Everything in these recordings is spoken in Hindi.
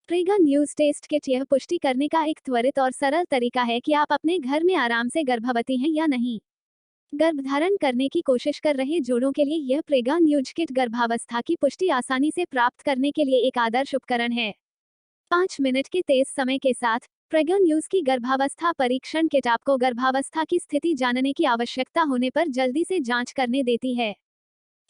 प्रेगा न्यूज टेस्ट किट यह पुष्टि करने का एक त्वरित और सरल तरीका है कि आप अपने घर में आराम से गर्भवती हैं या नहीं। गर्भधारण करने की कोशिश कर रहे जोड़ों के लिए यह प्रेगा न्यूज किट गर्भावस्था की पुष्टि आसानी से प्राप्त करने के लिए एक आदर्श उपकरण है। 5 मिनट के तेज समय के साथ प्रेगा न्यूज की गर्भावस्था परीक्षण किट आपको गर्भावस्था की स्थिति जानने की आवश्यकता होने पर जल्दी से जांच करने देती है।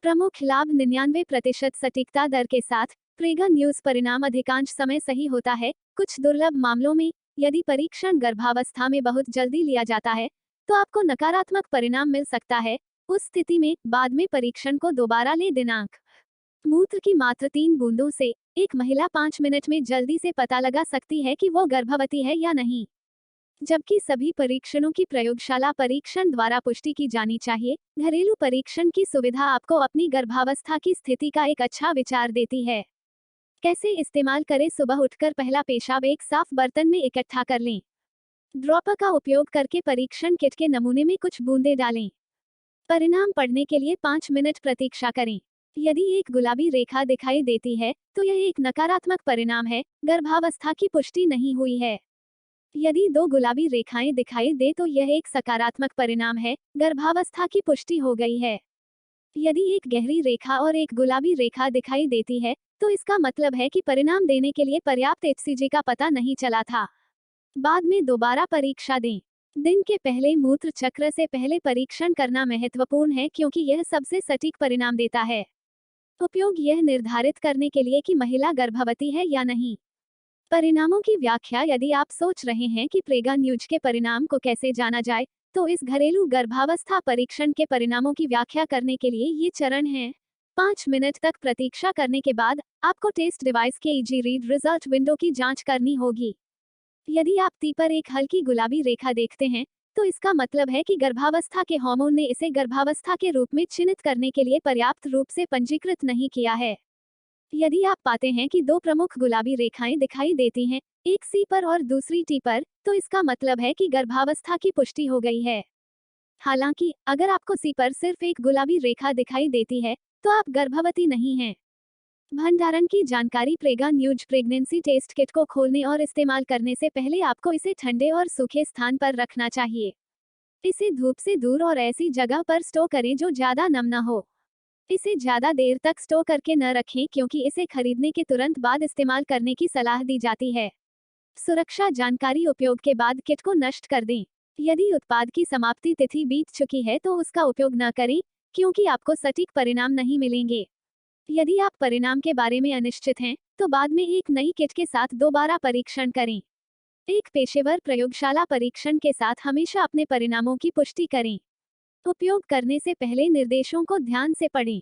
प्रमुख लाभ 99% सटीकता दर के साथ प्रेगा न्यूज परिणाम अधिकांश समय सही होता है। कुछ दुर्लभ मामलों में यदि परीक्षण गर्भावस्था में बहुत जल्दी लिया जाता है तो आपको नकारात्मक परिणाम मिल सकता है। उस स्थिति में बाद में परीक्षण को दोबारा ले दिनांक मूत्र की मात्र 3 बूंदों से एक महिला 5 मिनट में जल्दी से पता लगा सकती है कि वो गर्भवती है या नहीं, जबकि सभी परीक्षणों की प्रयोगशाला परीक्षण द्वारा पुष्टि की जानी चाहिए। घरेलू परीक्षण की सुविधा आपको अपनी गर्भावस्था की स्थिति का एक अच्छा विचार देती है। कैसे इस्तेमाल करें? सुबह उठकर पहला पेशाब एक साफ बर्तन में इकट्ठा कर लें। ड्रॉपर का उपयोग करके परीक्षण किट के नमूने में कुछ बूंदें डालें। परिणाम पढ़ने के लिए 5 मिनट प्रतीक्षा करें। यदि एक गुलाबी रेखा दिखाई देती है तो यह एक नकारात्मक परिणाम है, गर्भावस्था की पुष्टि नहीं हुई है। यदि 2 गुलाबी रेखाएं दिखाई दे तो यह एक सकारात्मक परिणाम है, गर्भावस्था की पुष्टि हो गई है। यदि एक गहरी रेखा और एक गुलाबी रेखा दिखाई देती है तो इसका मतलब है कि परिणाम देने के लिए पर्याप्त एचसीजी का पता नहीं चला था। बाद में दोबारा परीक्षा दें। दिन के पहले मूत्र चक्र से पहले परीक्षण करना महत्वपूर्ण है क्योंकि यह सबसे सटीक परिणाम देता है। उपयोग यह निर्धारित करने के लिए कि महिला गर्भवती है या नहीं। परिणामों की व्याख्या। यदि आप सोच रहे हैं कि प्रेगा न्यूज के परिणाम को कैसे जाना जाए तो इस घरेलू गर्भावस्था परीक्षण के परिणामों की व्याख्या करने के लिए ये चरण हैं। 5 मिनट तक प्रतीक्षा करने के बाद आपको टेस्ट डिवाइस के ईजी रीड रिजल्ट विंडो की जांच करनी होगी। यदि आप टी पर एक हल्की गुलाबी रेखा देखते हैं तो इसका मतलब है कि गर्भावस्था के हार्मोन ने इसे गर्भावस्था के रूप में चिन्हित करने के लिए पर्याप्त रूप से पंजीकृत नहीं किया है। यदि आप पाते हैं कि 2 प्रमुख गुलाबी रेखाएं दिखाई देती हैं, एक सी पर और दूसरी टी पर, तो इसका मतलब है कि गर्भावस्था की पुष्टि हो गई है। हालांकि अगर आपको सी पर सिर्फ एक गुलाबी रेखा दिखाई देती है तो आप गर्भवती नहीं हैं। भंडारण की जानकारी। Prega News pregnancy test kit को खोलने और इस्तेमाल करने से पहले आपको इसे ठंडे और सूखे स्थान पर रखना चाहिए। इसे धूप से दूर और ऐसी जगह पर स्टोर करें जो ज्यादा नम न हो। इसे ज्यादा देर तक स्टोर करके न रखें क्योंकि इसे खरीदने के तुरंत बाद इस्तेमाल करने की सलाह दी जाती है। सुरक्षा जानकारी। उपयोग के बाद किट को नष्ट कर दें। यदि उत्पाद की समाप्ति तिथि बीत चुकी है तो उसका उपयोग न करें क्योंकि आपको सटीक परिणाम नहीं मिलेंगे। यदि आप परिणाम के बारे में अनिश्चित हैं तो बाद में एक नई किट के साथ दोबारा परीक्षण करें। एक पेशेवर प्रयोगशाला परीक्षण के साथ हमेशा अपने परिणामों की पुष्टि करें। उपयोग करने से पहले निर्देशों को ध्यान से पढ़ें।